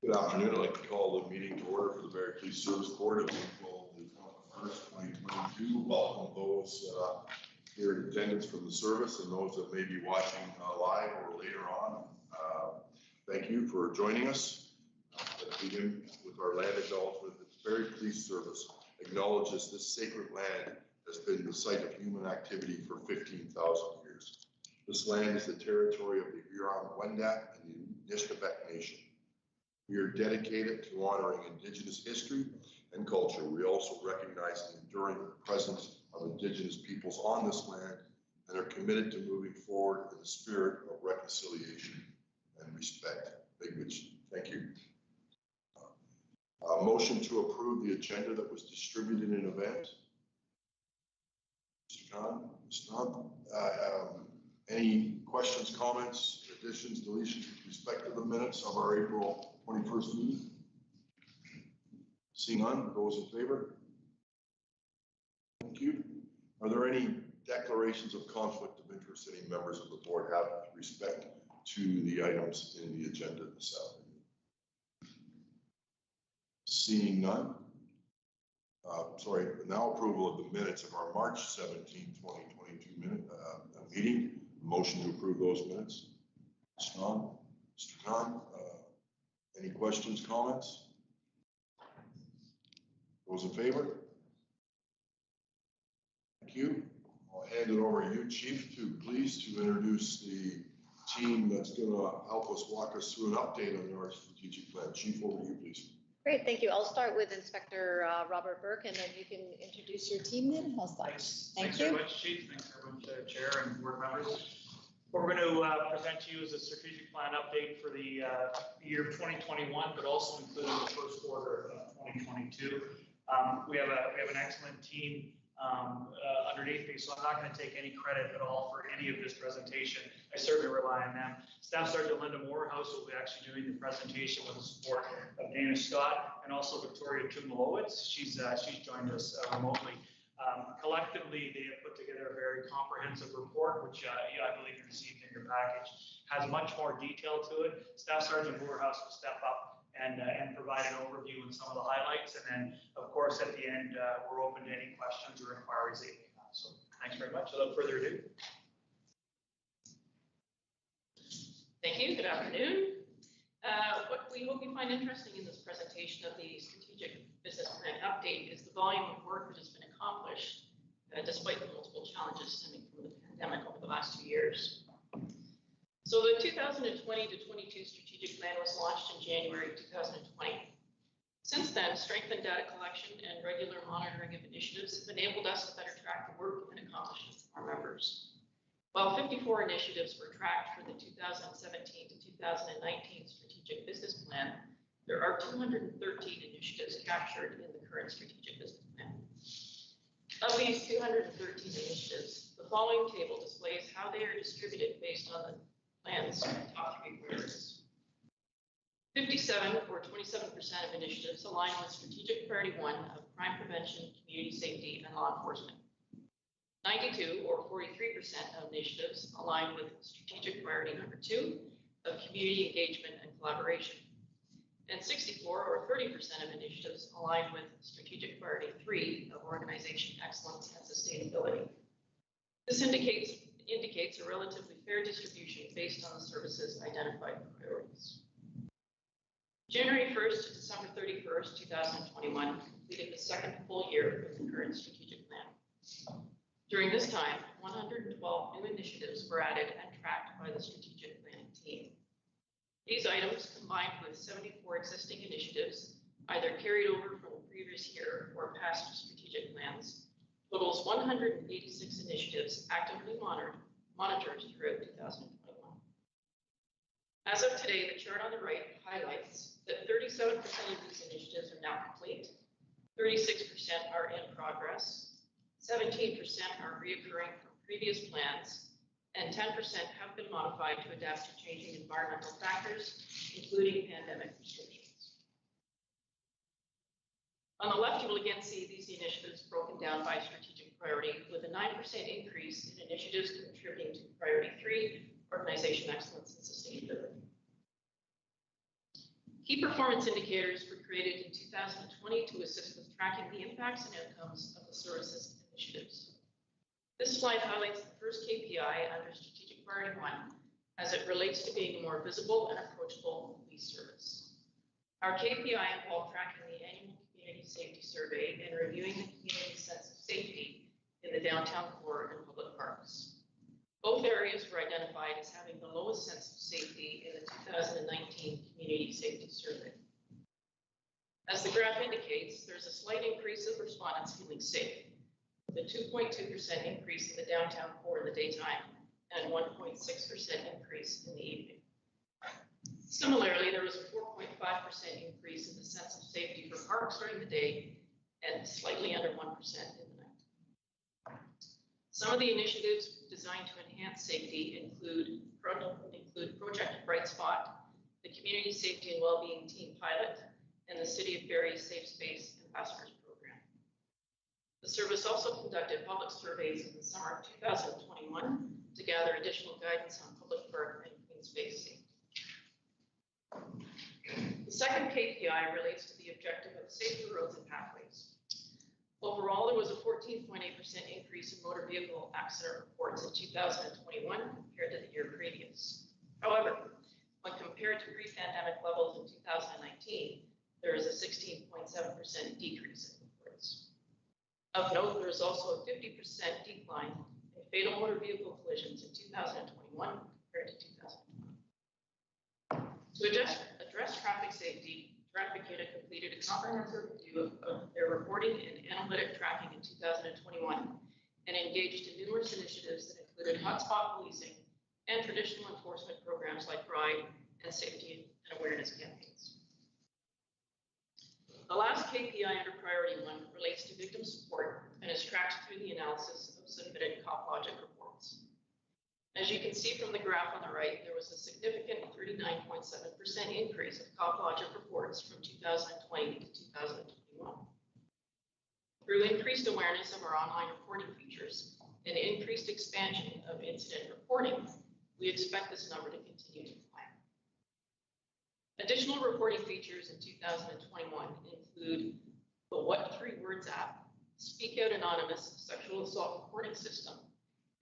Good afternoon. I'd like to call the meeting to order for the Barrie Police Service Board of April 1st, 2022. Welcome those here in attendance from the service and those that may be watching live or later on. Thank you for joining us. Let's begin with our land acknowledgement. The Barrie Police Service acknowledges this sacred land has been the site of human activity for 15,000 years. This land is the territory of the Huron-Wendat and the Nishnabek Nation. We are dedicated to honoring Indigenous history and culture. We also recognize the enduring presence of Indigenous peoples on this land and are committed to moving forward in the spirit of reconciliation and respect. Thank you. Motion to approve the agenda that was distributed in advance. Mr. Khan, Mr. Khan, any questions, comments, additions, deletions with respect to the minutes of our April 21st meeting? Seeing none, those in favor? Thank you. Are there any declarations of conflict of interest any members of the board have with respect to the items in the agenda this afternoon? Seeing none. Now approval of the minutes of our March 17, 2022 meeting. Motion to approve those minutes. Mr. Khan, any questions, comments? Those in favor? Thank you. I'll hand it over to you, Chief, to introduce the team that's going to help us walk us through an update on our strategic plan. Chief, over to you, please. Great, thank you. I'll start with Inspector Robert Burke, and then you can introduce your team then. How's that? Thanks very much, Chief. Thanks very much, Chair and board members. What we're going to present to you is a strategic plan update for the year of 2021, but also including the first quarter of 2022. We have an excellent team underneath me, so I'm not going to take any credit at all for any of this presentation. I certainly rely on them. Staff Sergeant Linda Morehouse will be actually doing the presentation with the support of Dana Scott and also Victoria Tumalowitz. She's joined us remotely. Collectively, they have put together a very comprehensive report, which I believe you received in your package. Has much more detail to it. Staff Sergeant Morehouse will step up and provide an overview and some of the highlights. And then, of course, at the end, we're open to any questions or inquiries that you may have. So thanks very much. Without further ado. Thank you. Good afternoon. What we hope you find interesting in this presentation of the strategic business plan update is the volume of work that has been accomplished despite the multiple challenges stemming from the pandemic over the last 2 years. So the 2020 to 22 strategic plan was launched in January 2020. Since then, strengthened data collection and regular monitoring of initiatives have enabled us to better track the work and accomplishments of our members. While 54 initiatives were tracked for the 2017 to 2019 strategic business plan, there are 213 initiatives captured in the current strategic business plan. Of these 213 initiatives, the following table displays how they are distributed based on the plan's top 3 priorities. 57 or 27% of initiatives align with strategic priority 1 of crime prevention, community safety, and law enforcement. 92 or 43% of initiatives align with strategic priority number 2 of community engagement and collaboration. And 64 or 30% of initiatives align with strategic priority 3 of organization excellence and sustainability. This indicates a relatively fair distribution based on the service's identified priorities. January 1st to December 31st, 2021 completed the second full year of the current strategic plan. During this time, 112 new initiatives were added and tracked by the strategic planning team. These items, combined with 74 existing initiatives, either carried over from the previous year or past strategic plans, totals 186 initiatives actively monitored throughout 2021. As of today, the chart on the right highlights that 37% of these initiatives are now complete, 36% are in progress, 17% are reoccurring from previous plans, and 10% have been modified to adapt to changing environmental factors, including pandemic restrictions. On the left, you will again see these initiatives broken down by strategic priority, with a 9% increase in initiatives contributing to priority 3, organization excellence and sustainability. Key performance indicators were created in 2020 to assist with tracking the impacts and outcomes of the services initiatives. This slide highlights the first KPI under Strategic Priority 1 as it relates to being a more visible and approachable police service. Our KPI involved tracking the annual community safety survey and reviewing the community's sense of safety in the downtown core and public parks. Both areas were identified as having the lowest sense of safety in the 2019 Community Safety Survey. As the graph indicates, there's a slight increase of respondents feeling safe, with a 2.2% increase in the downtown core in the daytime and 1.6% increase in the evening. Similarly, there was a 4.5% increase in the sense of safety for parks during the day and slightly under 1% in the night. Some of the initiatives designed to enhance safety include Project Bright Spot, the Community Safety and Wellbeing Team Pilot, and the City of Barrie Safe Space Ambassadors Program. The service also conducted public surveys in the summer of 2021 to gather additional guidance on public park and green space safety. The second KPI relates to the objective of safer roads and pathways. Overall, there was a 14.8% increase in motor vehicle accident reports in 2021 compared to the year previous. However, when compared to pre-pandemic levels in 2019, there is a 16.7% decrease in reports. Of note, there is also a 50% decline in fatal motor vehicle collisions in 2021 compared to 2020. To address traffic safety, Traffic Unit completed a comprehensive review of their reporting and analytic tracking in 2021 and engaged in numerous initiatives that included hotspot policing and traditional enforcement programs like RIDE and safety and awareness campaigns. The last KPI under Priority 1 relates to victim support and is tracked through the analysis of submitted CopLogic reports. As you can see from the graph on the right, there was a significant 39.7% increase of CopLogic reports from 2020 to 2021. Through increased awareness of our online reporting features and increased expansion of incident reporting, we expect this number to continue to climb. Additional reporting features in 2021 include the What 3 Words app, Speak Out Anonymous sexual assault reporting system,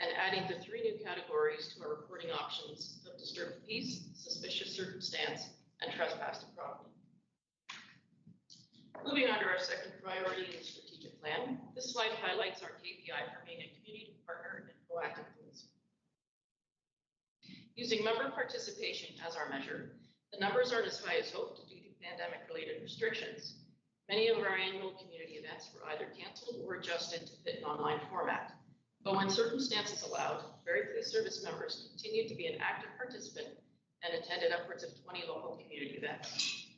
and adding the 3 new categories to our reporting options of disturbed peace, suspicious circumstance, and trespass to property. Moving on to our second priority in the strategic plan, this slide highlights our KPI for being a community partner and proactive policing. Using member participation as our measure, the numbers aren't as high as hoped due to pandemic-related restrictions. Many of our annual community events were either canceled or adjusted to fit an online format. But when circumstances allowed, Barrie Police Service members continued to be an active participant and attended upwards of 20 local community events.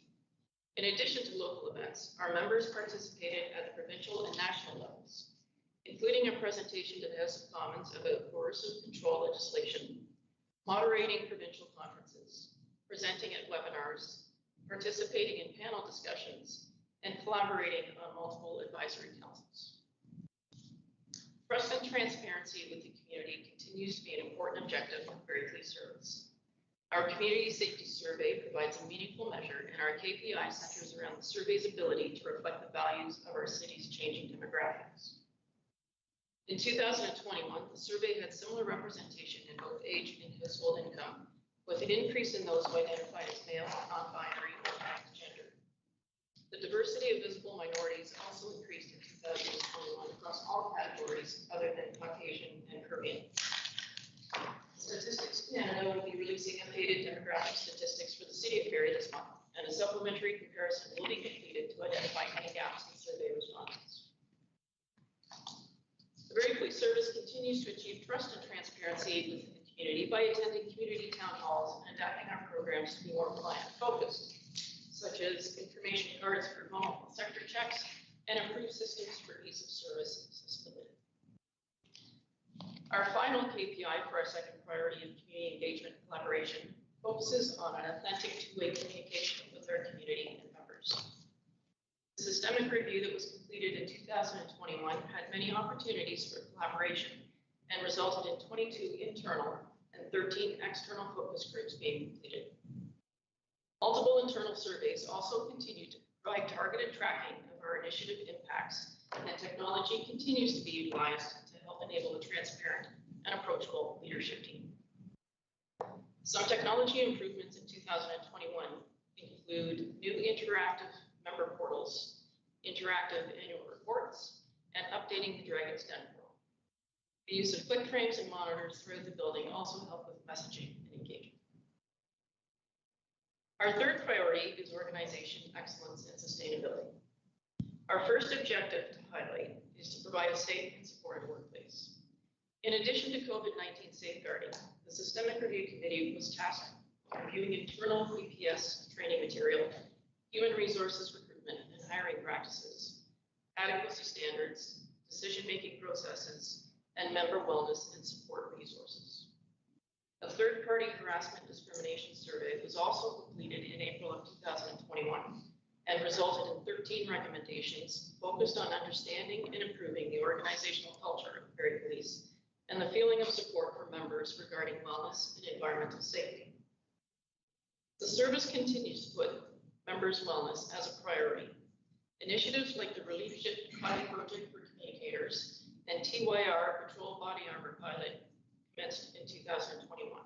In addition to local events, our members participated at the provincial and national levels, including a presentation to the House of Commons about coercive control legislation, moderating provincial conferences, presenting at webinars, participating in panel discussions, and collaborating on multiple advisory councils. Trust and transparency with the community continues to be an important objective of Barrie Police Service. Our community safety survey provides a meaningful measure, and our KPI centers around the survey's ability to reflect the values of our city's changing demographics. In 2021, the survey had similar representation in both age and household income, with an increase in those who identify as male, non-binary, or transgender. The diversity of visible minorities also increased in 2021 across all categories other than Caucasian and Caribbean. Statistics Canada will be releasing updated demographic statistics for the City of Barrie this month, and a supplementary comparison will be completed to identify any gaps in survey responses. The Barrie Police Service continues to achieve trust and transparency with the community by attending community town halls and adapting our programs to be more client-focused, such as information cards for vulnerable sector checks and improved systems for ease of service and accessibility. Our final KPI for our second priority of community engagement and collaboration focuses on an authentic two-way communication with our community and members. The systemic review that was completed in 2021 had many opportunities for collaboration and resulted in 22 internal and 13 external focus groups being completed. Multiple internal surveys also continue to provide targeted tracking of our initiative impacts, and technology continues to be utilized to help enable a transparent and approachable leadership team. Some technology improvements in 2021 include new interactive member portals, interactive annual reports, and updating the Dragon's Den portal. The use of click frames and monitors throughout the building also help with messaging and engagement. Our third priority is organization excellence and sustainability. Our first objective to highlight is to provide a safe and supportive workplace. In addition to COVID-19 safeguarding, the Systemic Review Committee was tasked with reviewing internal VPS training material, human resources recruitment and hiring practices, adequacy standards, decision-making processes, and member wellness and support resources. A third-party harassment discrimination survey was also completed in April of 2021 and resulted in 13 recommendations focused on understanding and improving the organizational culture of Barrie Police and the feeling of support for members regarding wellness and environmental safety. The service continues to put members' wellness as a priority. Initiatives like the Leadership Pilot Project for Communicators and TYR Patrol Body Armor Pilot commenced in 2021.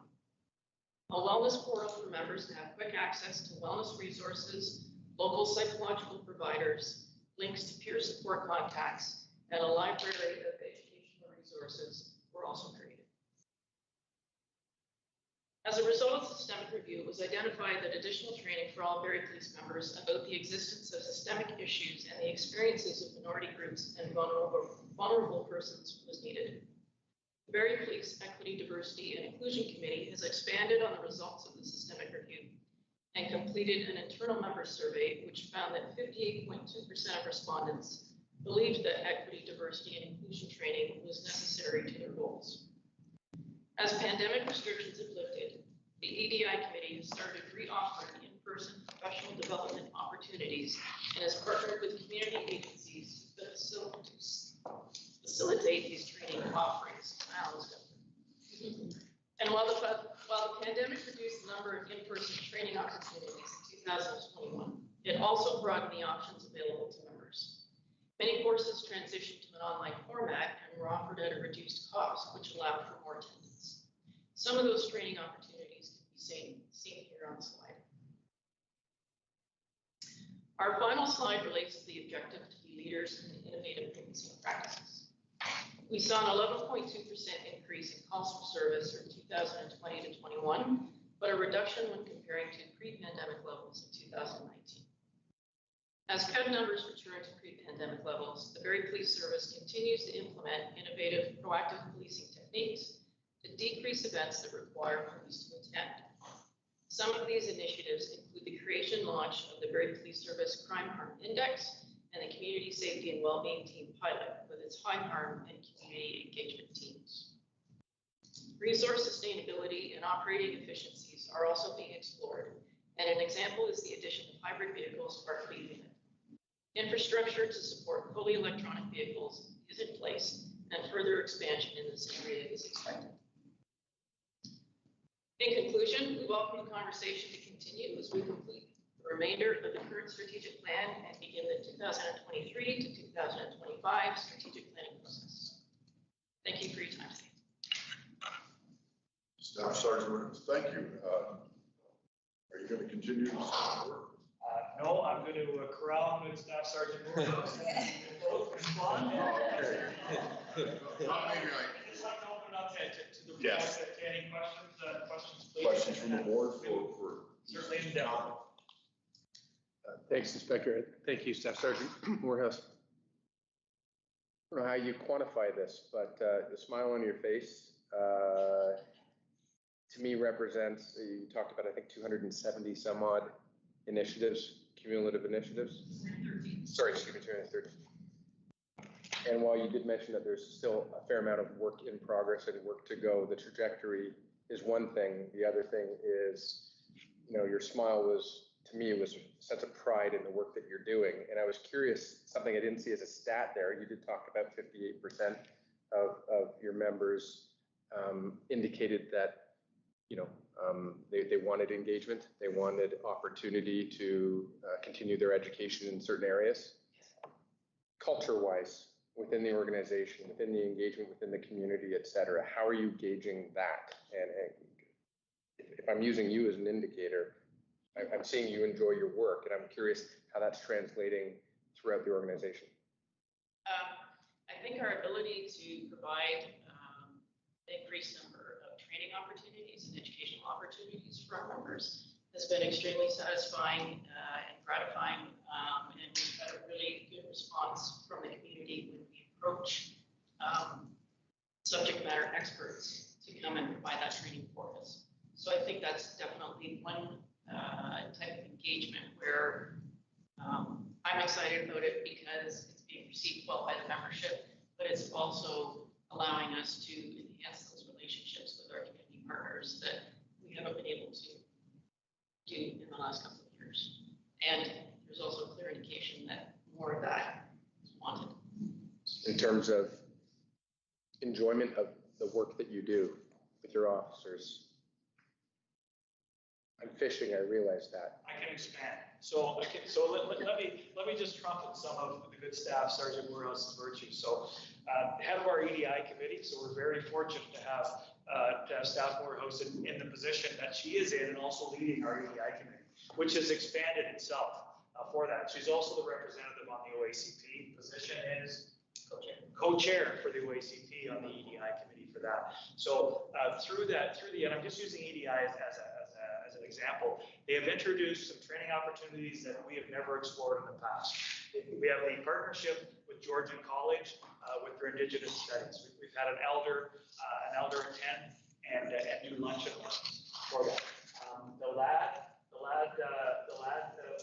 A wellness portal for members to have quick access to wellness resources, local psychological providers, links to peer support contacts, and a library of educational resources were also created. As a result of systemic review, it was identified that additional training for all Barrie Police members about the existence of systemic issues and the experiences of minority groups and vulnerable persons was needed. The Barrie Police Equity, Diversity, and Inclusion Committee has expanded on the results of the systemic review and completed an internal member survey, which found that 58.2% of respondents believed that equity, diversity, and inclusion training was necessary to their goals. As pandemic restrictions have lifted, the EDI Committee has started re-offering in-person professional development opportunities and has partnered with community agencies to facilitate these training offerings. And while the pandemic reduced the number of in-person training opportunities in 2021, it also broadened the options available to members. Many courses transitioned to an online format and were offered at a reduced cost, which allowed for more attendance. Some of those training opportunities can be seen here on the slide. Our final slide relates to the objective to be leaders in innovative policing practices. We saw an 11.2% increase in calls for service from 2020 to 21, but a reduction when comparing to pre-pandemic levels in 2019. As CUD numbers return to pre-pandemic levels, the Barrie Police Service continues to implement innovative, proactive policing techniques to decrease events that require police to attend. Some of these initiatives include the creation and launch of the Barrie Police Service Crime Harm Index and the Community Safety and Wellbeing Team Pilot with its high harm and community engagement teams. Resource sustainability and operating efficiencies are also being explored, and an example is the addition of hybrid vehicles to our fleet unit. Infrastructure to support fully electronic vehicles is in place, and further expansion in this area is expected. In conclusion, we welcome the conversation to continue as we complete the remainder of the current strategic plan and begin the 2023 to 2025 strategic planning process. Thank you for your time today. Staff Sergeant Williams, thank you. Are you going to continue this work? No, I'm going to corral with Staff Sergeant Williams. Respond. Okay. Just like to open up to the Yes. to any questions, please. Questions from the board for Certainly in depth. Thanks, Inspector. Thank you, Staff Sergeant Morehouse. I don't know how you quantify this, but the smile on your face to me represents, you talked about, I think, 270 some odd initiatives, cumulative initiatives. 13. Sorry, excuse me, 230. And while you did mention that there's still a fair amount of work in progress and work to go, the trajectory is one thing. The other thing is, your smile was, to me, was a sense of pride in the work that you're doing. And I was curious, something I didn't see as a stat there. You did talk about 58% of your members indicated that they wanted engagement. They wanted opportunity to continue their education in certain areas. Culture-wise, within the organization, within the engagement, within the community, et cetera, how are you gauging that? And if I'm using you as an indicator, I'm seeing you enjoy your work, and I'm curious how that's translating throughout the organization. I think our ability to provide an increased number of training opportunities and educational opportunities for our members has been extremely satisfying and gratifying. And we've had a really good response from the community when we approach subject matter experts to come and provide that training for us. So I think that's definitely one type of engagement where I'm excited about it because it's being received well by the membership, but it's also allowing us to enhance those relationships with our community partners that we haven't been able to do in the last couple of years. And there's also a clear indication that more of that is wanted. In terms of enjoyment of the work that you do with your officers, I'm fishing, I realize that. I can expand. So let me just trumpet some of the good staff, Sergeant Moorhouse's virtues. So head of our EDI committee, so we're very fortunate to have Staff Moorhouse in the position that she is in and also leading our EDI committee, which has expanded itself for that. She's also the representative on the OACP. Position is co-chair for the OACP on the EDI committee for that. So and I'm just using EDI as an example, they have introduced some training opportunities that we have never explored in the past. We have the partnership with Georgian College with their Indigenous studies. We've had an elder attend and do lunch and learns for that. The lad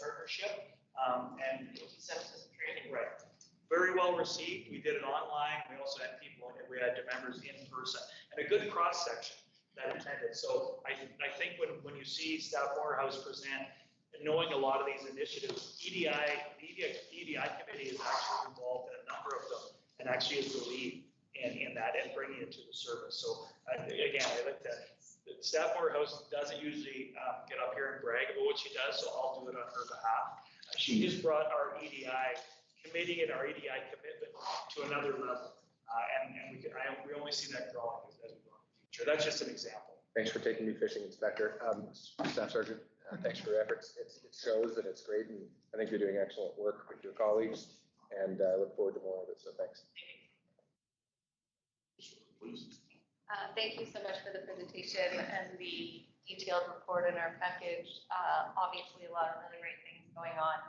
partnership and training, right. Very well received. We did it online. We also had we had members in person and a good cross section that attended. So I think when you see Staff Moorhouse present, and knowing a lot of these initiatives, the EDI committee is actually involved in a number of them and actually is the lead in that and bringing it to the service. So again, I like that. Staff Moorhouse doesn't usually get up here and brag about what she does, so I'll do it on her behalf. She just brought our EDI committee and our EDI commitment to another level. And we only see that growing as we go in the future. That's just an example. Thanks for taking me fishing, Inspector. Staff Sergeant, thanks for your efforts. It shows that it's great, and I think you're doing excellent work with your colleagues, and I look forward to more of it, so thanks. Please. Thank you so much for the presentation and the detailed report in our package. Obviously, a lot of really great things going on.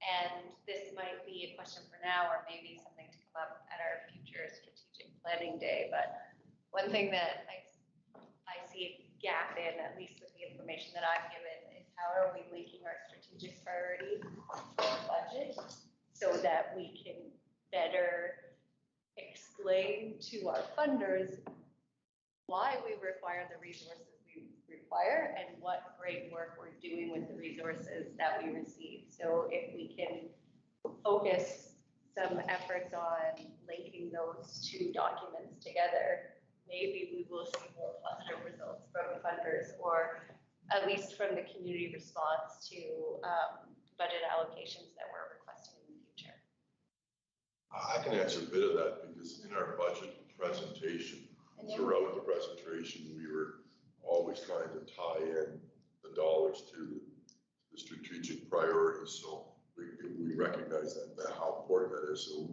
And this might be a question for now, or maybe something to come up at our future strategic planning day. But one thing that I see a gap in, at least with the information that I've given, is how are we linking our strategic priorities to our budget so that we can better explain to our funders why we require the resources we require and what great work we're doing with the resources that we receive. So if we can focus some efforts on linking those two documents together, maybe we will see more positive results from funders, or at least from the community response to budget allocations that we're requesting in the future. I can answer a bit of that because in our budget presentation, throughout the presentation, we were always trying to tie in the dollars to the strategic priorities. So we recognize that how important that is. So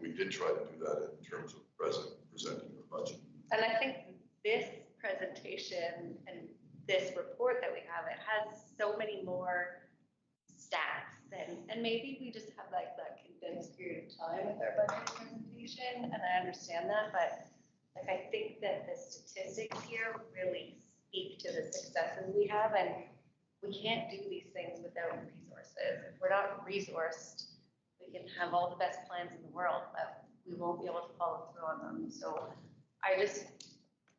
we did try to do that in terms of presenting the budget. And I think this presentation and this report that we have, it has so many more stats and maybe we just have like that condensed period of time with our budget presentation, and I understand that, but like I think that the statistics here really speak to the successes we have, and we can't do these things without resources. If we're not resourced, we can have all the best plans in the world, but we won't be able to follow through on them. So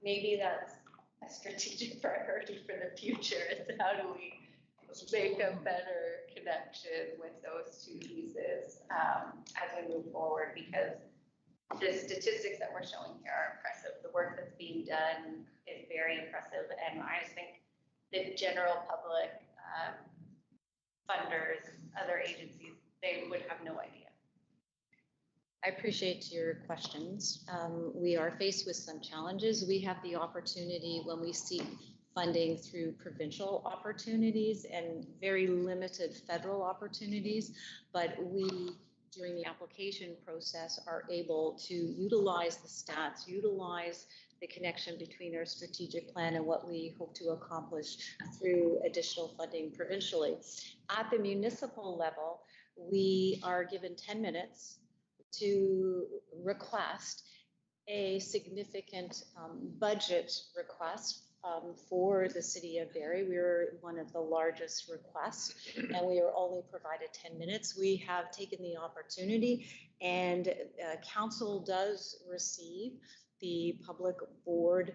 maybe that's a strategic priority for the future, is how do we make a better connection with those two pieces as we move forward, because the statistics that we're showing here are impressive. The work that's being done is very impressive. And I just think the general public, funders, other agencies, they would have no idea. I appreciate your questions. We are faced with some challenges. We have the opportunity when we seek funding through provincial opportunities and very limited federal opportunities, but we, during the application process, are able to utilize the stats, utilize the connection between our strategic plan and what we hope to accomplish through additional funding provincially. At the municipal level, we are given 10 minutes to request a significant budget request for the city of Barrie. We were one of the largest requests and we are only provided 10 minutes. We have taken the opportunity and council does receive the public board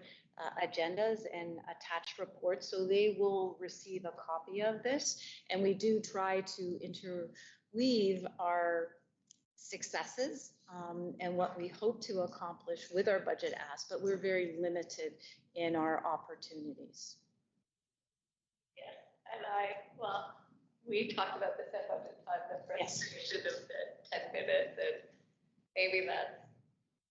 agendas and attached reports. So they will receive a copy of this. And we do try to interweave our successes and what we hope to accomplish with our budget ask, but we're very limited in our opportunities. Yes, and we talked about this at budget time, the presentation of the 10 minutes, and maybe that's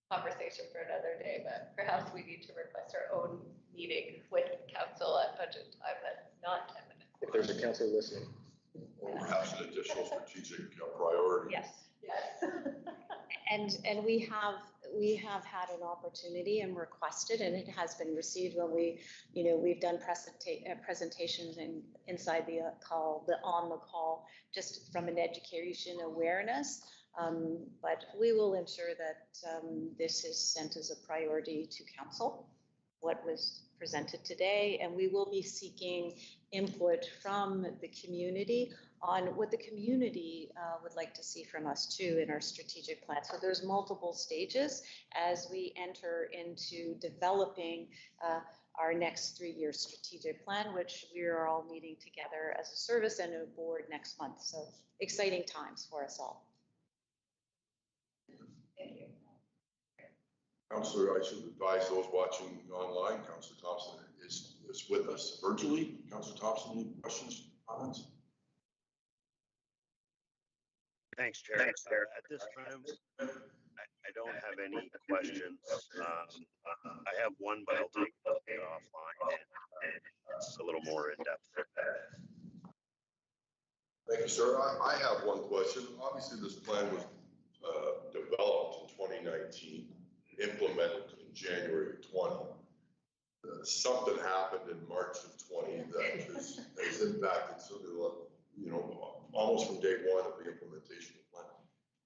conversation for another day, but perhaps we need to request our own meeting with council at budget time that's not 10 minutes. If there's a council listening. Or perhaps an additional strategic priority. Yes. And we have had an opportunity and requested, and it has been received when we've done presentations and inside the call, on the call, just from an education awareness. But we will ensure that this is sent as a priority to council, what was presented today, and we will be seeking input from the community on what the community would like to see from us too in our strategic plan. So there's multiple stages as we enter into developing our next 3-year strategic plan, which we are all meeting together as a service and a board next month. So exciting times for us all. Thank you. Councillor, I should advise those watching online, Councillor Thompson is with us virtually. Councillor Thompson, any questions, comments? Thanks, Chair. At this time, I don't have any questions. I have one, but I'll take it offline. And it's a little more in depth. Thank you, sir. I have one question. Obviously, this plan was developed in 2019, implemented in January of 20. Something happened in March of 20 that has impacted sort of, almost from day one of the implementation of the plan.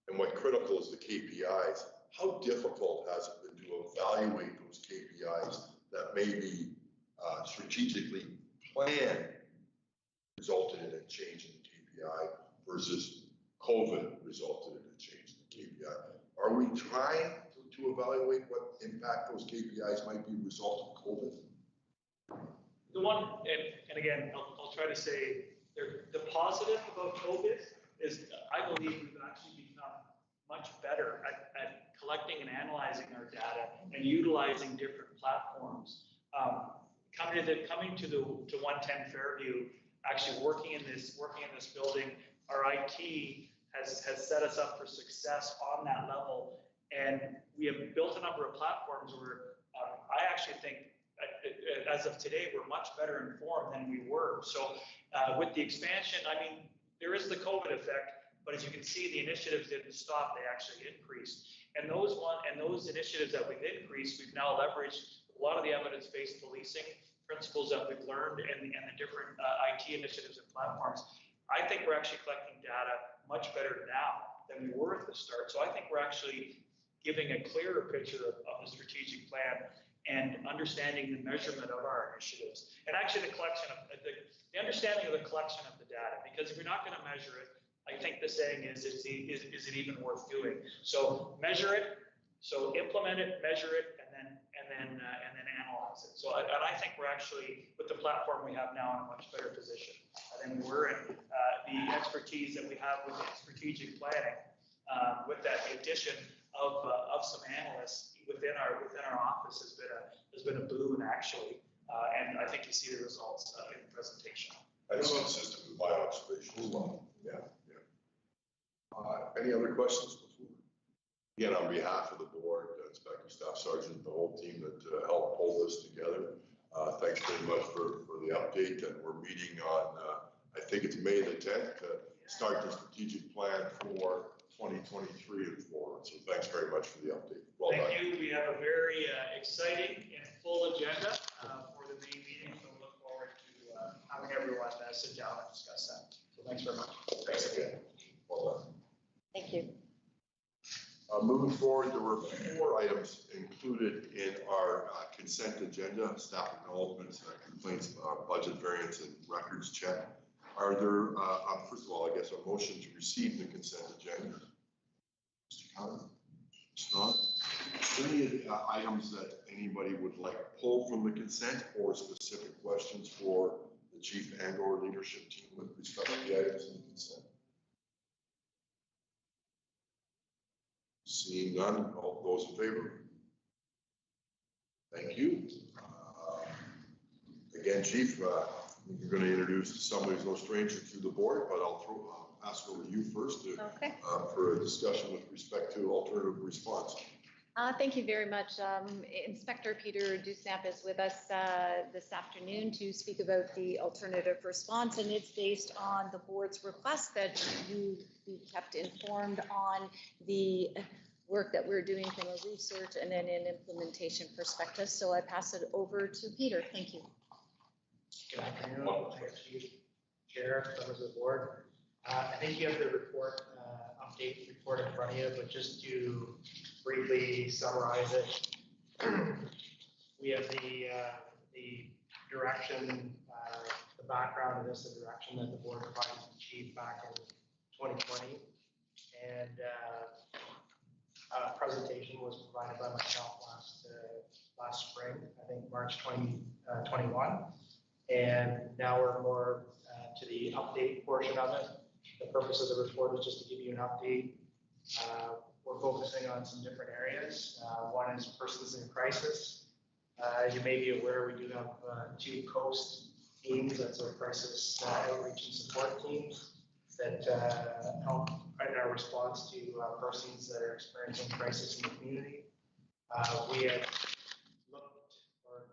And what critical is the KPIs. How difficult has it been to evaluate those KPIs that may be strategically planned resulted in a change in the KPI versus COVID resulted in a change in the KPI? Are we trying to evaluate what impact those KPIs might be a result of COVID? The one, and again, I'll try to say, the positive about COVID is I believe we've actually become much better at collecting and analyzing our data and utilizing different platforms. Coming to 110 Fairview, actually working in this building, our IT has set us up for success on that level. And we have built a number of platforms where I actually think as of today, we're much better informed than we were. So with the expansion, there is the COVID effect, but as you can see, the initiatives didn't stop, they actually increased. And those initiatives that we've increased, we've now leveraged a lot of the evidence-based policing principles that we've learned and the different IT initiatives and platforms. I think we're actually collecting data much better now than we were at the start. So I think we're actually giving a clearer picture of the strategic plan and understanding the measurement of our initiatives. And actually the collection of the understanding of the collection of the data, because if you're not going to measure it, I think the saying is it even worth doing? So measure it, so implement it, measure it, and then analyze it. So I think we're actually, with the platform we have now, in a much better position than we were in. The expertise that we have with strategic planning, with that, the addition of some analysts within our office has been a boon actually. And I think you see the results in the presentation. That's consistent with my observation as well. Yeah, yeah. Any other questions before? Again, on behalf of the board, Inspector Staff Sergeant, the whole team that helped pull this together, thanks very much for the update. And we're meeting on, I think it's May the 10th, to start the strategic plan for 2023 and forward. So thanks very much for the update. Well done. Thank you. We have a very exciting and full agenda for the May meeting. So we look forward to having everyone sit down and discuss that. So thanks very much. Thanks again. Well done. Thank you. Moving forward, there were 4 items included in our consent agenda: staff acknowledgements, complaints, budget variance, and records check. Are there, first of all, I guess, a motion to receive the consent agenda? Mr. Conner? Mr. Scott? Any items that anybody would like to pull from the consent, or specific questions for the chief and/or leadership team with respect to the items in the consent? Seeing none, all those in favor? Thank you. Again, Chief, you're going to introduce somebody who's no stranger to the board, but I'll pass it over to you first for a discussion with respect to alternative response. Thank you very much. Inspector Peter Dusnap is with us this afternoon to speak about the alternative response, and it's based on the board's request that you be kept informed on the work that we're doing from a research and then an implementation perspective. So I pass it over to Peter. Thank you. Good afternoon. Thanks, Chief, Chair, members of the board. I think you have the report, update report in front of you, but just to briefly summarize it, we have the direction, the background of this, the direction that the board provided to the chief back in 2020, and presentation was provided by myself last spring, I think March 2021, and now we're more to the update portion of it. The purpose of the report is just to give you an update. We're focusing on some different areas. One is persons in crisis. You may be aware we do have 2 COAST teams, that's our crisis outreach and support teams that help in our response to persons that are experiencing crisis in the community. We had looked or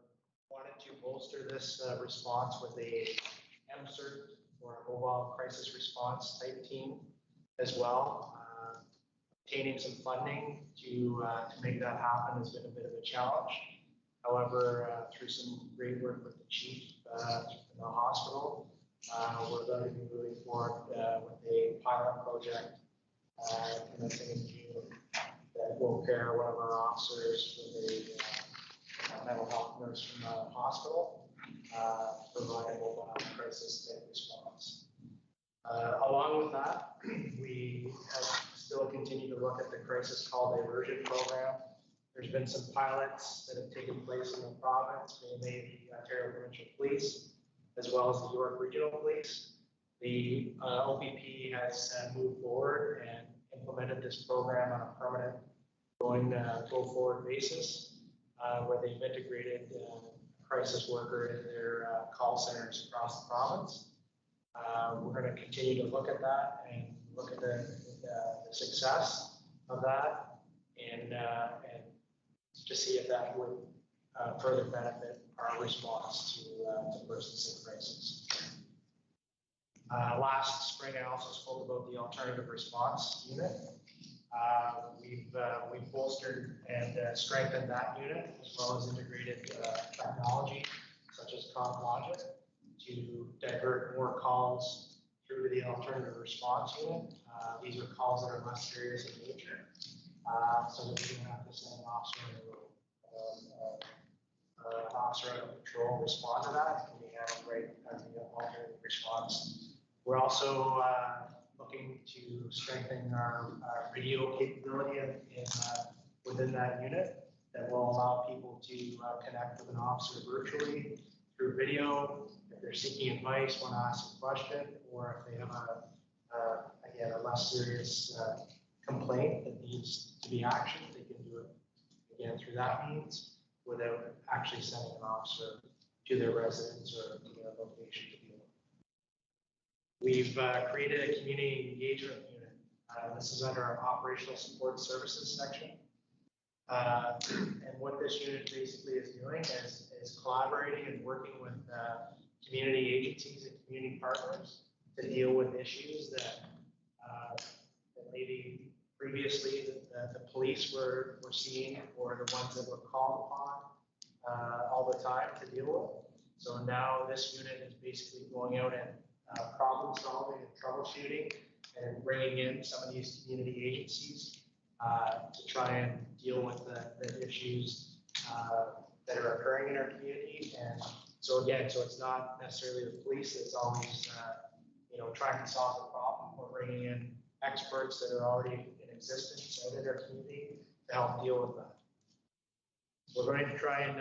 wanted to bolster this response with a MCERT or a mobile crisis response type team as well. Obtaining some funding to make that happen has been a bit of a challenge. However, through some great work with the chief in the hospital, we're going to be moving forward with a pilot project commencing in June that will pair one of our officers with a mental health nurse from the hospital, provide a mobile crisis type response. Along with that, we have still continue to look at the crisis call diversion program. There's been some pilots that have taken place in the province, mainly the Ontario Provincial Police, as well as the York Regional Police. The OPP has moved forward and implemented this program on a permanent go forward basis, where they've integrated crisis worker in their call centers across the province. We're going to continue to look at that and look at the success of that and to see if that would further benefit our response to persons in crisis. Last spring, I also spoke about the alternative response unit. We've bolstered and strengthened that unit, as well as integrated technology such as CogLogic to divert more calls through to the alternative response unit. These are calls that are less serious in nature, so that we don't have to send an officer on the road. An officer out of patrol respond to that. It can be handled right as the alternative response. We're also looking to strengthen our video capability within that unit that will allow people to connect with an officer virtually through video if they're seeking advice, want to ask a question, or if they have again, a less serious complaint that needs to be actioned, they can do it again through that means without actually sending an officer to their residence or to their location to deal with. We've created a community engagement unit. This is under our operational support services section. And what this unit basically is doing is collaborating and working with community agencies and community partners to deal with issues that maybe previously the police were seeing or the ones that were called upon all the time to deal with. So now this unit is basically going out and problem solving and troubleshooting and bringing in some of these community agencies to try and deal with the issues that are occurring in our community. And so again, so it's not necessarily the police that's always trying to solve the problem. We're bringing in experts that are already in existence in our community to help deal with that. We're going to try and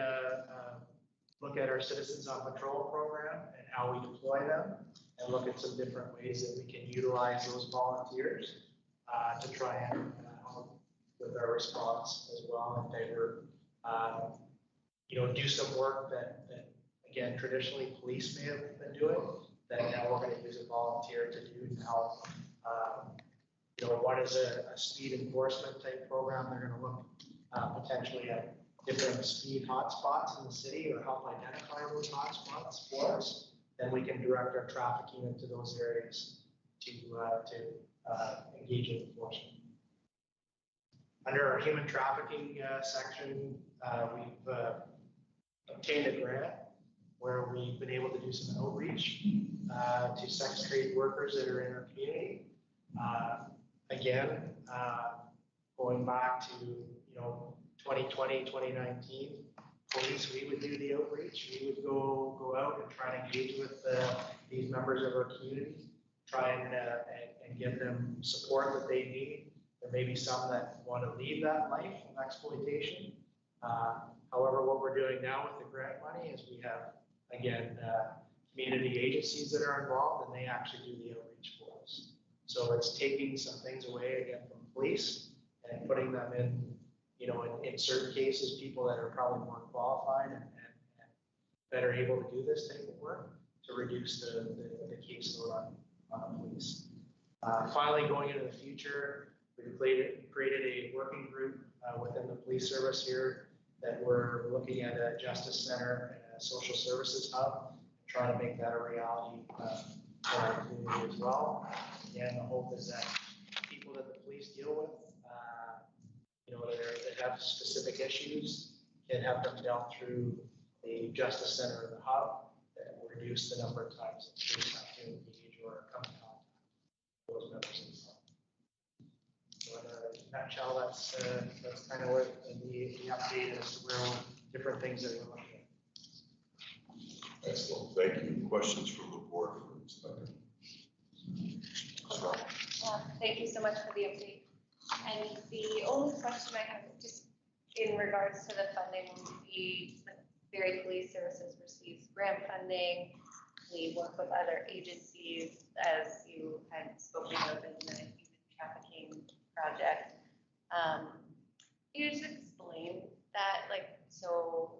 look at our Citizens on Patrol program and how we deploy them, and look at some different ways that we can utilize those volunteers to try and help with our response as well. And they were, do some work that again, traditionally police may have been doing, that now we're going to use a volunteer to do to help. One is a speed enforcement type program. They're going to look potentially at different speed hotspots in the city or help identify those hotspots for us. Then we can direct our traffic unit to those areas to engage in enforcement. Under our human trafficking section, we've obtained a grant where we've been able to do some outreach to sex trade workers that are in our community. Again, going back to 2020, 2019, police, we would do the outreach. We would go out and try to engage with these members of our community, try and give them support that they need. There may be some that want to leave that life of exploitation. However, what we're doing now with the grant money is we have, again, community agencies that are involved, and they actually do the outreach for us. So it's taking some things away again from police and putting them in, in certain cases, people that are probably more qualified and better able to do this type of work to reduce the caseload on police. Finally, going into the future, we've created a working group within the police service here that we're looking at a justice center and a social services hub, trying to make that a reality for our community as well. Again, the hope is that people that the police deal with, that have specific issues, can have them dealt through the justice center or the hub, that will reduce the number of times that police have to engage or come in contact with those members of the hub. So in a nutshell, that's kind of what the update is, where different things that we're looking at. Excellent, thank you. Questions from the board for this item? Thank you so much for the update. And the only question I have is just in regards to the funding. The Barrie Police Services receives grant funding. We work with other agencies, as you had spoken of in the human trafficking project. Can you just explain that, so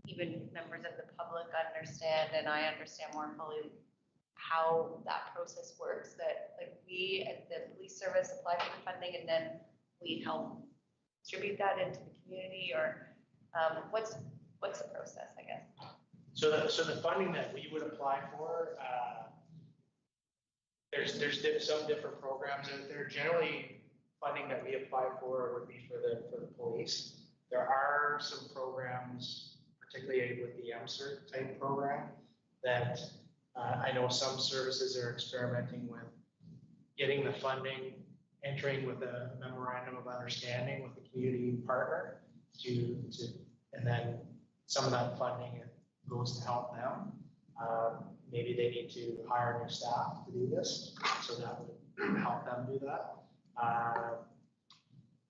even members of the public understand, and I understand more fully how that process works, that we at the police service apply for the funding and then we help distribute that into the community, or what's the process, I guess? So the funding that we would apply for, there's some different programs out there. Generally, funding that we apply for would be for the police. There are some programs, particularly with the MCERT type program, that I know some services are experimenting with getting the funding, entering with a memorandum of understanding with the community partner and then some of that funding goes to help them. Maybe they need to hire new staff to do this, so that would help them do that.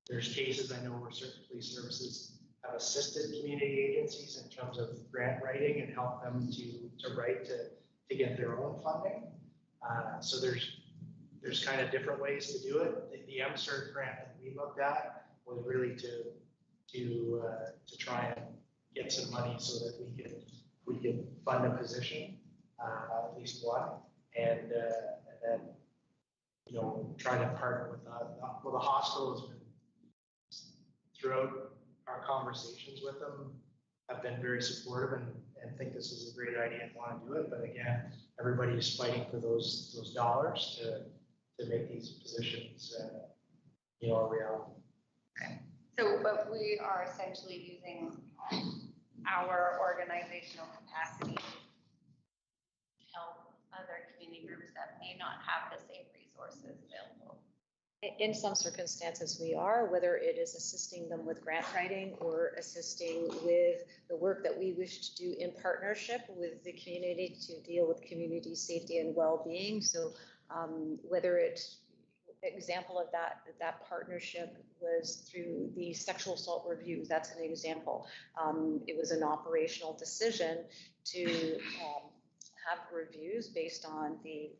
There's cases I know where certain police services have assisted community agencies in terms of grant writing and help them to write to get their own funding. So there's there's kind of different ways to do it. The MCERT grant that we looked at was really to try and get some money so that we could fund a position, at least one, and then, you know, try to partner with the hospital has been, throughout our conversations with them, have been very supportive and think this is a great idea and want to do it. But again, everybody is fighting for those dollars to make these positions, you know, a reality. So, but we are essentially using our organizational capacity to help other community groups that may not have the same resources available. In some circumstances, we are, whether it is assisting them with grant writing or assisting with the work that we wish to do in partnership with the community to deal with community safety and well-being. So whether it's example of that partnership was through the sexual assault reviews. That's an example. It was an operational decision to have reviews based on the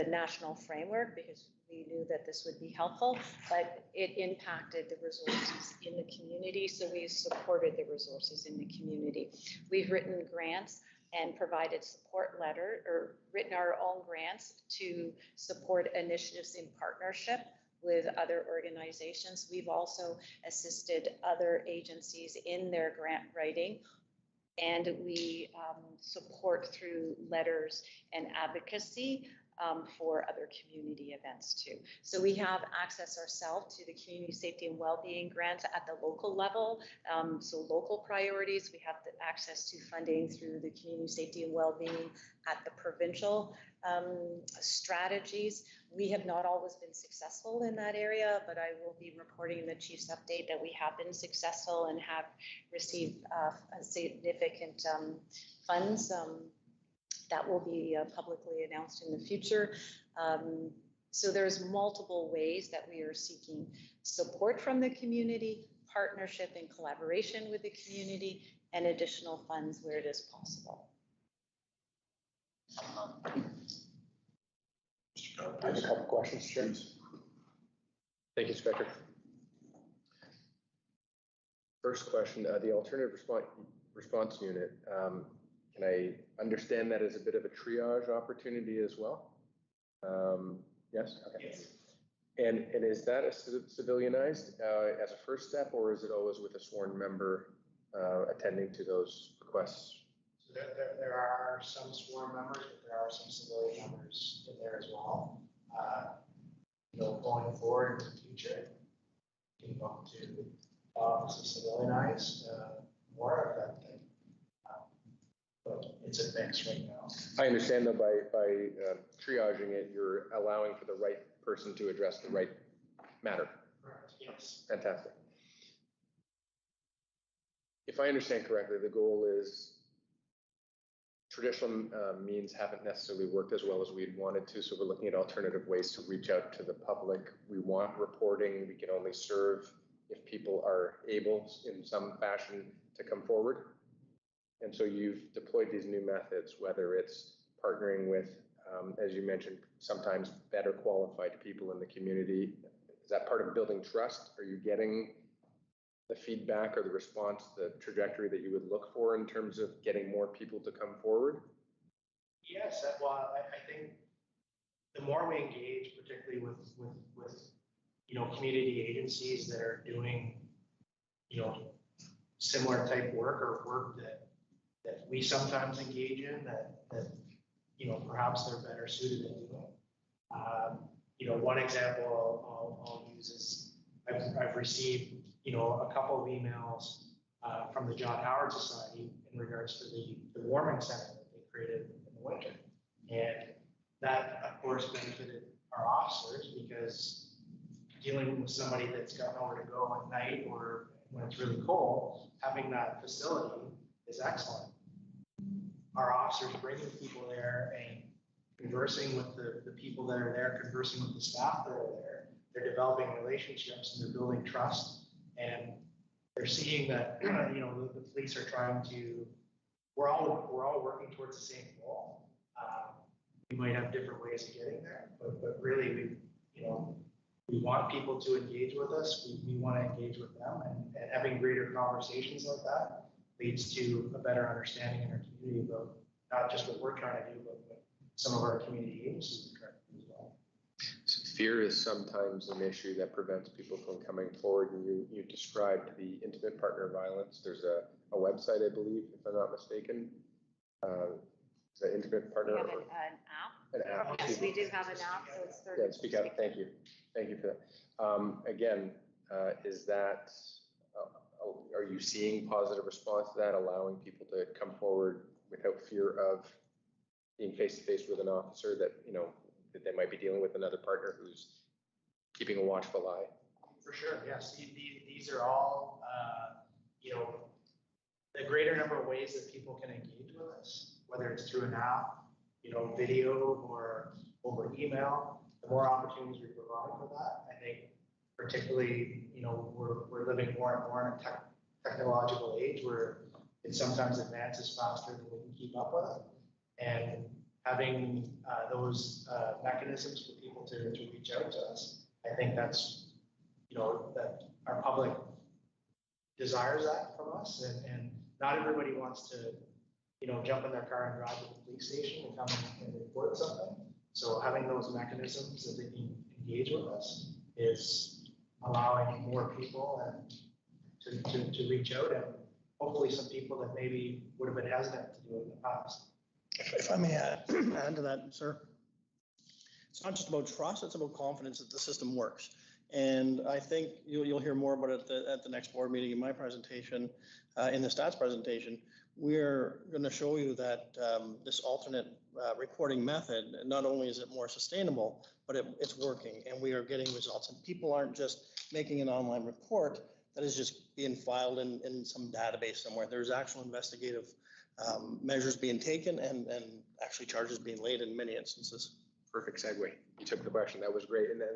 national framework because we knew that this would be helpful, but it impacted the resources in the community. So we supported the resources in the community. We've written grants and provided support letter or written our own grants to support initiatives in partnership with other organizations. We've also assisted other agencies in their grant writing, and we support through letters and advocacy for other community events too. So we have access ourselves to the community safety and well-being grants at the local level. So local priorities, we have the access to funding through the community safety and well-being at the provincial strategies. We have not always been successful in that area, but I will be reporting in the chief's update that we have been successful and have received significant funds that will be publicly announced in the future. So there's multiple ways that we are seeking support from the community, partnership and collaboration with the community, and additional funds where it is possible. I have a couple questions, Chair. Thank you, Inspector. First question, the alternative response unit. Can I understand that as a bit of a triage opportunity as well? Yes? Okay. Yes. And is that a civilianized as a first step, or is it always with a sworn member attending to those requests? So there are some sworn members, but there are some civilian members in there as well. You know, going forward in the future, you can look to office civilianized more of that thing. But it's a mix right now. I understand that by triaging it, you're allowing for the right person to address the right matter. Correct. Yes. Fantastic. If I understand correctly, the goal is traditional means haven't necessarily worked as well as we'd wanted to, so we're looking at alternative ways to reach out to the public. We want reporting. We can only serve if people are able in some fashion to come forward. And so you've deployed these new methods, whether it's partnering with, as you mentioned, sometimes better qualified people in the community. Is that part of building trust? Are you getting the feedback or the response, the trajectory that you would look for in terms of getting more people to come forward? Yes, well, I think the more we engage, particularly with you know, community agencies that are doing, you know, similar type work or work that we sometimes engage in that you know, perhaps they're better suited at doing. You know, one example I'll use is I've received, you know, a couple of emails from the John Howard Society in regards to the warming center that they created in the winter. And that, of course, benefited our officers because dealing with somebody that's got nowhere to go at night or when it's really cold, having that facility is excellent. Our officers bringing people there and conversing with the people that are there, conversing with the staff that are there, they're developing relationships and they're building trust. And they're seeing that, you know, the police are trying to, we're all working towards the same goal. we might have different ways of getting there, but really we want people to engage with us. We want to engage with them, and having greater conversations like that leads to a better understanding in our community about not just what we're trying to do, but what some of our community agencies are trying to do as well. So fear is sometimes an issue that prevents people from coming forward, and you described the intimate partner violence. There's a website, I believe, if I'm not mistaken. The intimate partner. We have an app. An app. Yes, we do have an app, so it's 30. Yeah, speak out. Thank you. Thank you for that. Again, is that, are you seeing positive response to that, allowing people to come forward without fear of being face to face with an officer that, that they might be dealing with another partner who's keeping a watchful eye? For sure, yes. These are all, the greater number of ways that people can engage with us, whether it's through an app, video or over email, the more opportunities we provide for that. I think particularly, we're living more and more in a technological age where it sometimes advances faster than we can keep up with it. And having those mechanisms for people to reach out to us, I think that's, that our public desires that from us, and not everybody wants to, jump in their car and drive to the police station and come and report something. So having those mechanisms that they can engage with us is allowing more people and to reach out, and hopefully some people that maybe would have been hesitant to do it in the past. If I may add to that, sir, it's not just about trust, it's about confidence that the system works. And I think you'll hear more about it at the next board meeting in my presentation, in the stats presentation. We're going to show you that this alternate reporting method, not only is it more sustainable, but it's working, and we are getting results. And people aren't just making an online report that is just being filed in some database somewhere. There's actual investigative measures being taken and actually charges being laid in many instances. Perfect segue. You took the question. That was great. And then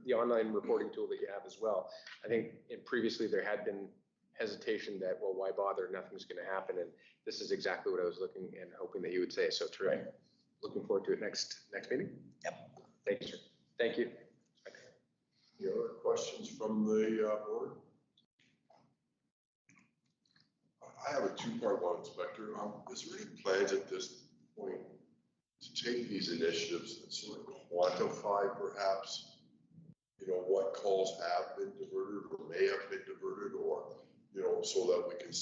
the online reporting tool that you have as well. I think previously there had been hesitation that, well, why bother? Nothing's going to happen. And this is exactly what I was looking and hoping that you would say. So terrific. Right. Looking forward to it next meeting. Yep. Thank you, sir. Thank you. Any other questions from the board? I have a two-part one, Inspector. Is there any plans at this point to take these initiatives and sort of quantify perhaps, what calls have been diverted or may have been diverted, or, so that we can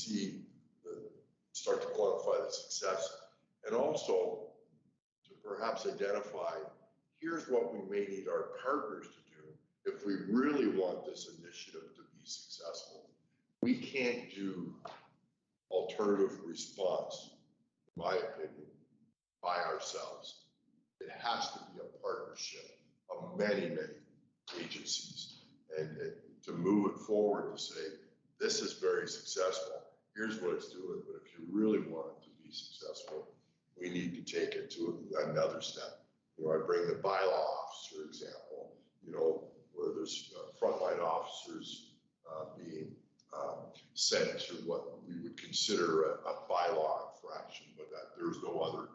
start to quantify the success, and also to perhaps identify, here's what we may need our partners to do if we really want this initiative to be successful. We can't do alternative response, in my opinion, by ourselves. It has to be a partnership of many, many agencies, and to move it forward to say, this is very successful, here's what it's doing, but if you really want it to be successful, we need to take it to another step. I bring the bylaw officer example, where there's frontline officers being sent to what we would consider a bylaw infraction, but that there's no other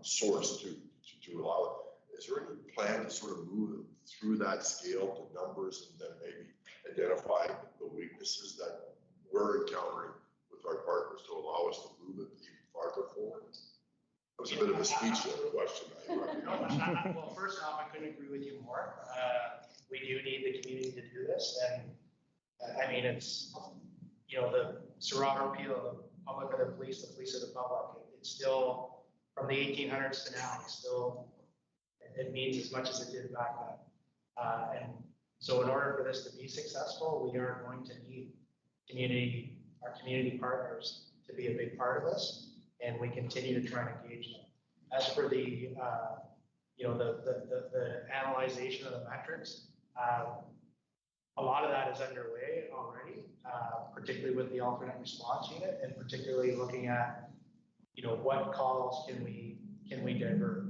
source to allow it. Is there any plan to sort of move through that scale to numbers and then maybe identify the weaknesses that we're encountering with our partners to allow us to move it even farther forward? That was a bit of a speechless question. Well, first off, I couldn't agree with you more. We do need the community to do this, and I mean, it's, the Serrano repeal, the public of the police of the public. It's still, from the 1800s to now, it's still, it means as much as it did back then. And so in order for this to be successful, we are going to need our community partners to be a big part of this, and we continue to try and engage them. As for the, the analyzation of the metrics, a lot of that is underway already, particularly with the alternate response unit, and particularly looking at, what calls can we divert,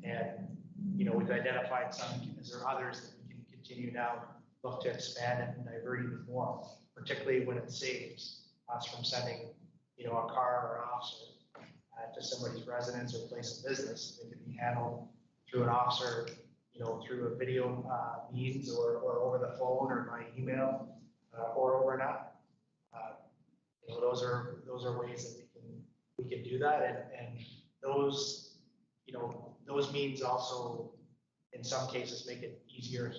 and we've identified some. Is there others that we can continue now look to expand it and divert even more, particularly when it saves us from sending, a car or officer to somebody's residence or place of business. It can be handled through an officer, through a video means or over the phone or by email or over an app. Those are ways that we can do that, and those means also in some cases make it easier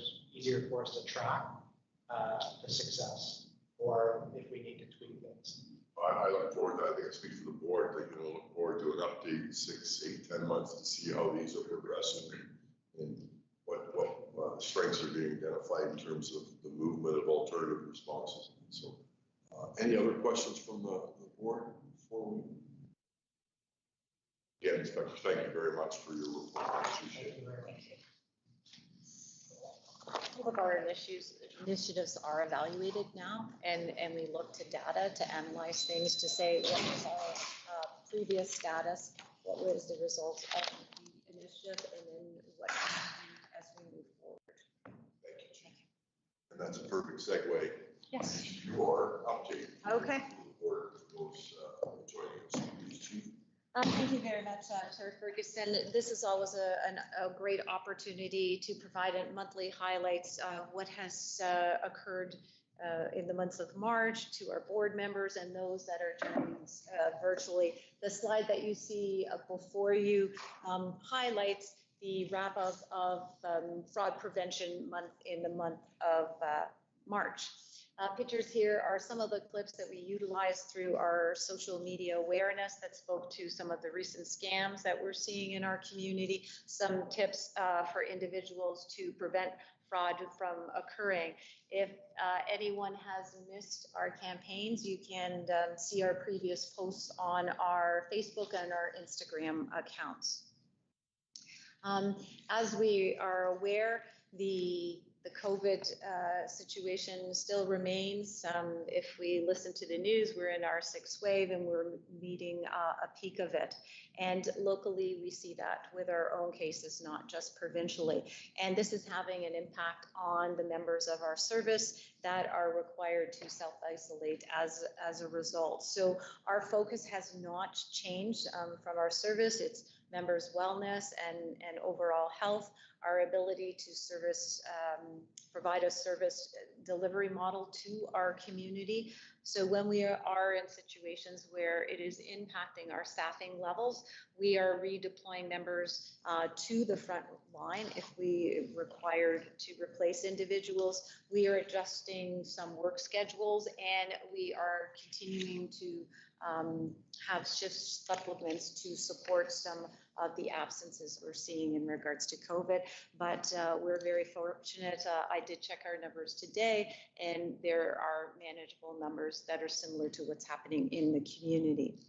for us to track the success, or if we need to tweak things. I look forward to that. I think I speak for the board that, look forward to an update in 6, 8, 10 months to see how these are progressing and what strengths are being identified in terms of the movement of alternative responses. So, any other questions from the board before we? Again, Inspector, thank you very much for your report. I appreciate it. Thank you very much. All of our initiatives are evaluated now, and we look to data to analyze things to say what was our previous status, what was the results of the initiative, and then what as we move forward. Thank you, Chief. And that's a perfect segue. Yes. To your update. Okay. For the board, for those joining us, please, Chief. Thank you very much, Chair Ferguson. This is always a great opportunity to provide monthly highlights of what has occurred in the months of March to our board members and those that are joining us virtually. The slide that you see before you highlights the wrap up of Fraud Prevention Month in the month of March. Pictures here are some of the clips that we utilized through our social media awareness that spoke to some of the recent scams that we're seeing in our community, some tips for individuals to prevent fraud from occurring. If anyone has missed our campaigns, you can see our previous posts on our Facebook and our Instagram accounts. As we are aware, the COVID situation still remains. If we listen to the news, we're in our 6th wave and we're meeting a peak of it. And locally, we see that with our own cases, not just provincially. And this is having an impact on the members of our service that are required to self-isolate as a result. So our focus has not changed from our service. It's members' wellness and overall health, our ability to provide a service delivery model to our community. So when we are in situations where it is impacting our staffing levels, we are redeploying members to the front line. If we required to replace individuals, we are adjusting some work schedules, and we are continuing to have shift supplements to support some of the absences we're seeing in regards to COVID. But we're very fortunate. I did check our numbers today, and there are manageable numbers that are similar to what's happening in the community.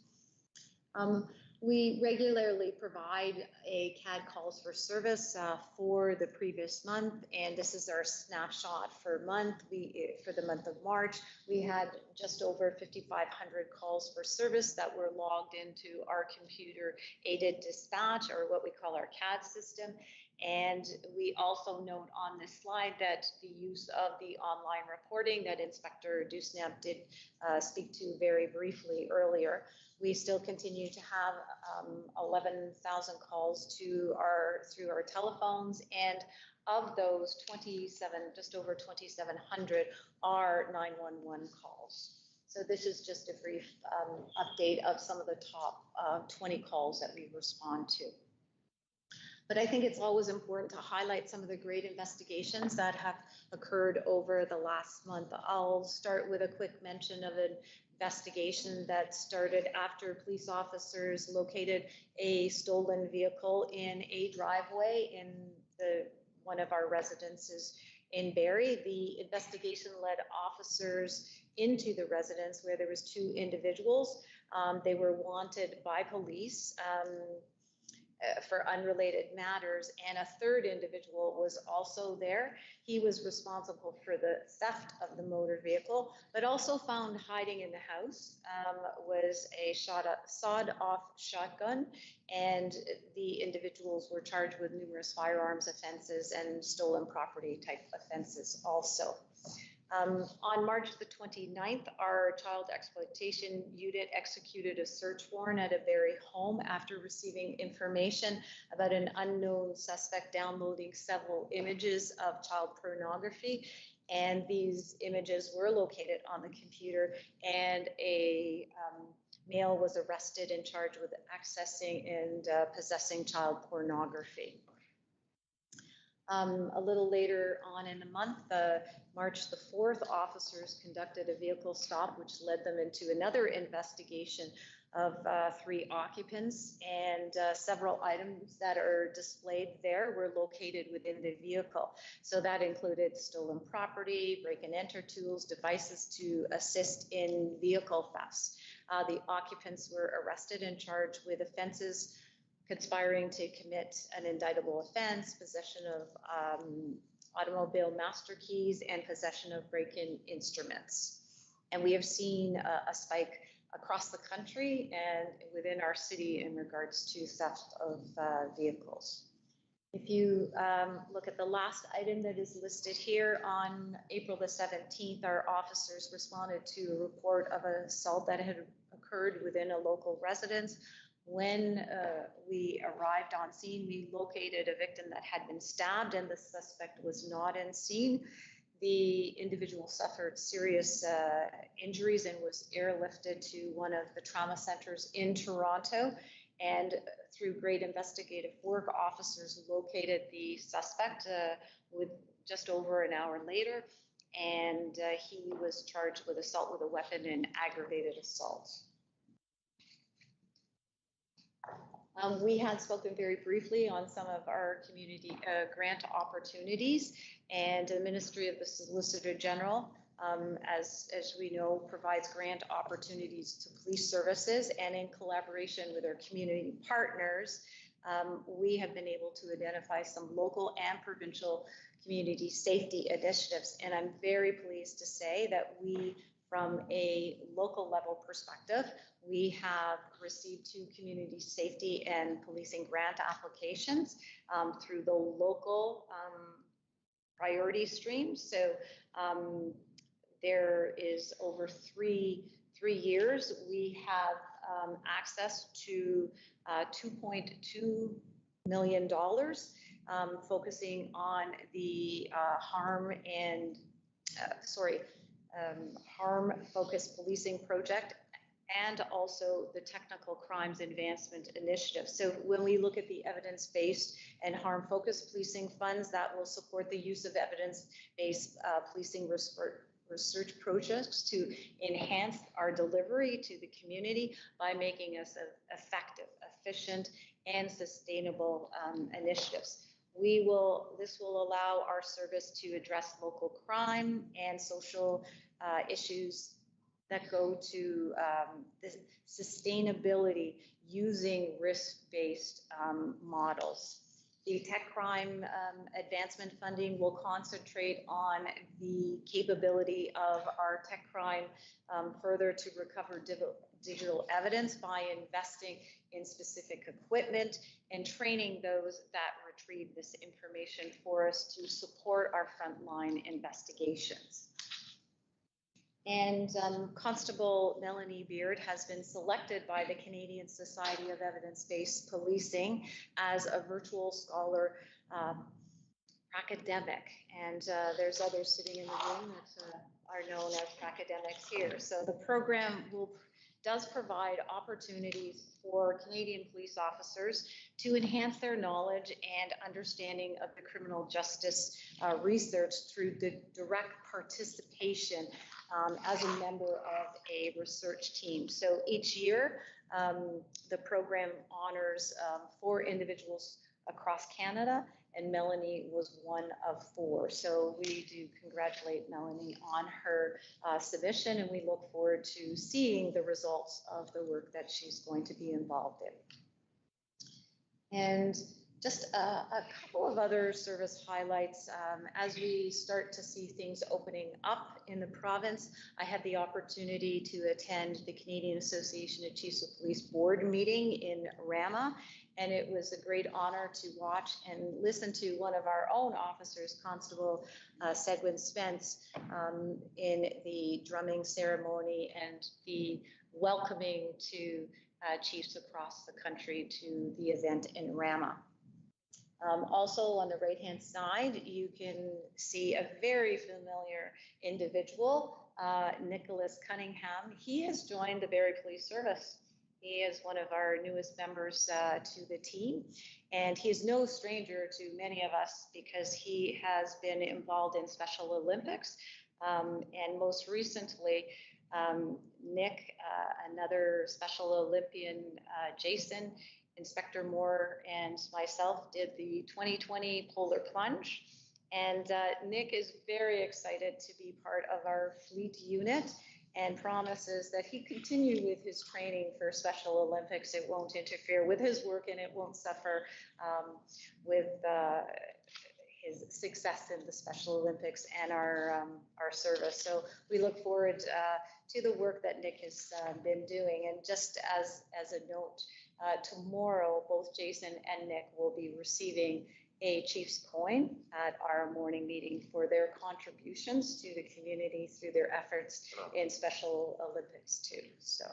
We regularly provide a CAD calls for service for the previous month, and this is our snapshot for the month of March. We had just over 5,500 calls for service that were logged into our computer-aided dispatch, or what we call our CAD system. And we also note on this slide that the use of the online reporting that Inspector Dusnap did speak to very briefly earlier. We still continue to have 11,000 calls through our telephones, and of those, just over 2,700 are 911 calls. So this is just a brief update of some of the top 20 calls that we respond to. But I think it's always important to highlight some of the great investigations that have occurred over the last month. I'll start with a quick mention of an investigation that started after police officers located a stolen vehicle in a driveway in one of our residences in Barrie. The investigation led officers into the residence where there was 2 individuals. They were wanted by police for unrelated matters, and a 3rd individual was also there. He was responsible for the theft of the motor vehicle, but also found hiding in the house was a sawed-off shotgun, and the individuals were charged with numerous firearms offenses and stolen property type offenses also. On March the 29th, our child exploitation unit executed a search warrant at a Barrie home after receiving information about an unknown suspect downloading several images of child pornography. And these images were located on the computer, and a male was arrested and charged with accessing and possessing child pornography. A little later on in the month, March the 4th, officers conducted a vehicle stop, which led them into another investigation of 3 occupants, and several items that are displayed there were located within the vehicle. So that included stolen property, break and enter tools, devices to assist in vehicle thefts. The occupants were arrested and charged with offenses conspiring to commit an indictable offense, possession of automobile master keys, and possession of break-in instruments. And we have seen a spike across the country and within our city in regards to theft of vehicles. If you look at the last item that is listed here, on April the 17th, our officers responded to a report of an assault that had occurred within a local residence. When we arrived on scene, we located a victim that had been stabbed, and the suspect was not in scene. The individual suffered serious injuries and was airlifted to one of the trauma centers in Toronto. And through great investigative work, officers located the suspect with just over an hour later, and he was charged with assault with a weapon and aggravated assault. We had spoken very briefly on some of our community grant opportunities, and the Ministry of the Solicitor General, as we know, provides grant opportunities to police services, and in collaboration with our community partners, we have been able to identify some local and provincial community safety initiatives. And I'm very pleased to say that we, from a local level perspective, we have received 2 community safety and policing grant applications through the local priority stream. So there is over three years, we have access to $2.2 million, focusing on the harm-focused policing project, and also the technical crimes advancement initiative. So when we look at the evidence-based and harm-focused policing funds, that will support the use of evidence-based policing research projects to enhance our delivery to the community by making us effective, efficient, and sustainable initiatives. This will allow our service to address local crime and social issues that go to the sustainability using risk-based models. The tech crime advancement funding will concentrate on the capability of our tech crime further to recover digital evidence by investing in specific equipment and training those that retrieve this information for us to support our frontline investigations. And Constable Melanie Beard has been selected by the Canadian Society of Evidence-Based Policing as a virtual scholar academic. And there's others sitting in the room that are known as academics here. So the program does provide opportunities for Canadian police officers to enhance their knowledge and understanding of the criminal justice research through the direct participation as a member of a research team. So each year, the program honors 4 individuals across Canada, and Melanie was one of 4. So we do congratulate Melanie on her submission, and we look forward to seeing the results of the work that she's going to be involved in. And Just a couple of other service highlights. As we start to see things opening up in the province, I had the opportunity to attend the Canadian Association of Chiefs of Police Board meeting in Rama, and it was a great honor to watch and listen to one of our own officers, Constable Seguin Spence, in the drumming ceremony and the welcoming to chiefs across the country to the event in Rama. Also on the right-hand side, you can see a very familiar individual, Nicholas Cunningham. He has joined the Barrie Police Service. He is one of our newest members to the team, and he is no stranger to many of us because he has been involved in Special Olympics, and most recently, Nick, another Special Olympian, Jason, Inspector Moore, and myself did the 2020 polar plunge. And Nick is very excited to be part of our fleet unit and promises that he continue with his training for Special Olympics. It won't interfere with his work and it won't suffer with his success in the Special Olympics and our service. So we look forward to the work that Nick has been doing. And just as a note, tomorrow, both Jason and Nick will be receiving a Chief's coin at our morning meeting for their contributions to the community through their efforts in Special Olympics too. So,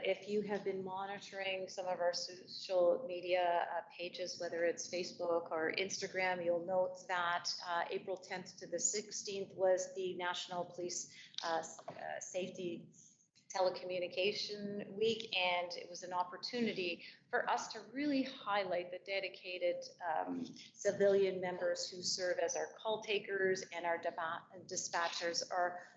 if you have been monitoring some of our social media pages, whether it's Facebook or Instagram, you'll note that April 10th to the 16th was the National Police Safety Telecommunication Week, and it was an opportunity for us to really highlight the dedicated civilian members who serve as our call takers and our dispatchers,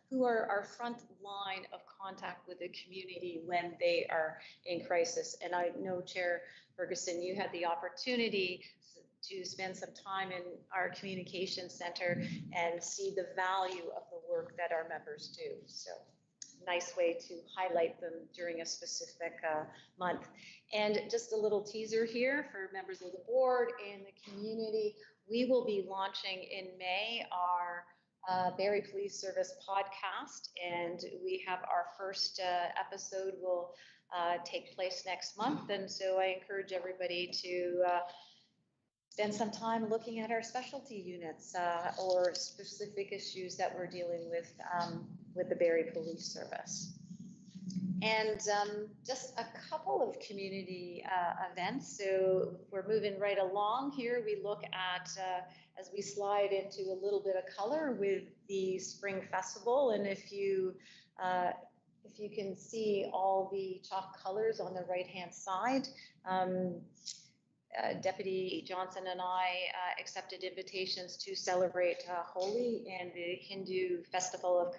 who are our front line of contact with the community when they are in crisis. And I know, Chair Ferguson, you had the opportunity to spend some time in our communication center and see the value of the work that our members do. So, nice way to highlight them during a specific month. And just a little teaser here for members of the board and the community, we will be launching in May our Barrie Police Service podcast, and we have our first episode will take place next month. And so I encourage everybody to spend some time looking at our specialty units or specific issues that we're dealing with the Barrie Police Service. And just a couple of community events. So we're moving right along here. We look at, as we slide into a little bit of color with the Spring Festival. And if you can see all the chalk colors on the right-hand side, Deputy Johnson and I accepted invitations to celebrate Holi and the Hindu Festival of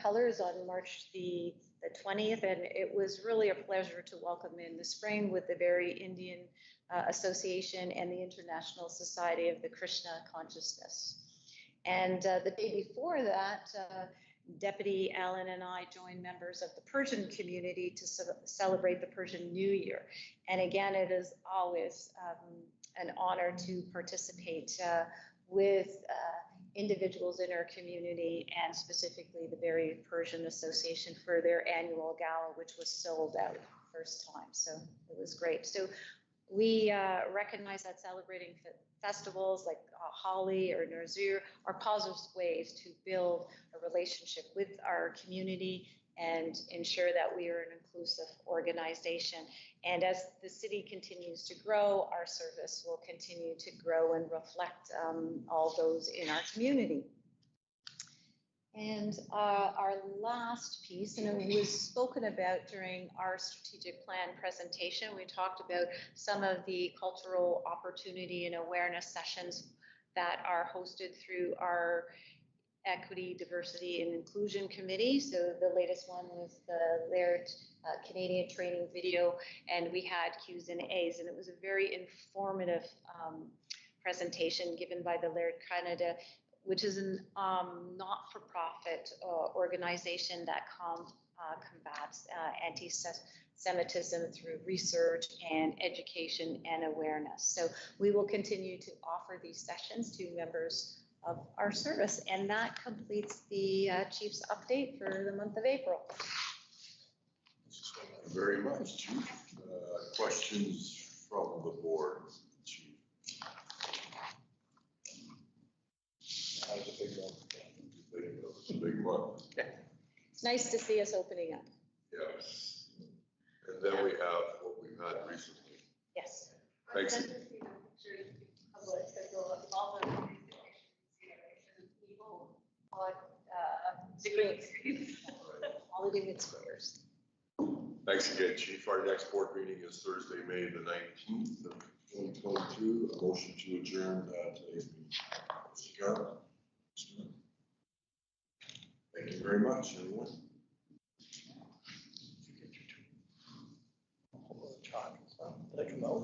Colors on March the 20th, and it was really a pleasure to welcome in the spring with the Barrie Indian Association and the International Society of the Krishna Consciousness. And the day before that, Deputy Allen and I joined members of the Persian community to celebrate the Persian New Year. And again, it is always an honor to participate with individuals in our community, and specifically the Barrie Persian Association for their annual gala, which was sold out first time. So it was great. So we recognize that celebrating festivals like Holi or Nowruz are positive ways to build a relationship with our community and ensure that we are an inclusive organization. And as the city continues to grow, our service will continue to grow and reflect all those in our community. And our last piece, and it was spoken about during our strategic plan presentation, we talked about some of the cultural opportunity and awareness sessions that are hosted through our Equity, Diversity, and Inclusion Committee. So the latest one was the Laird Canadian training video, and we had Q's and A's, and it was a very informative presentation given by the Laird Canada, which is a not-for-profit organization that combats anti-Semitism through research and education and awareness. So we will continue to offer these sessions to members of our service. And that completes the Chief's update for the month of April. Thank you very much, Chief. Questions from the board, Chief? That was a big one. It's a big one. It's nice to see us opening up. Yes. And then we have what we've had recently. Yes. Thanks. Holiday with squares. Thanks again, Chief. Our next board meeting is Thursday, May the 19th of 2022. A motion to adjourn today's meeting. Thank you very much, everyone. Did I come out?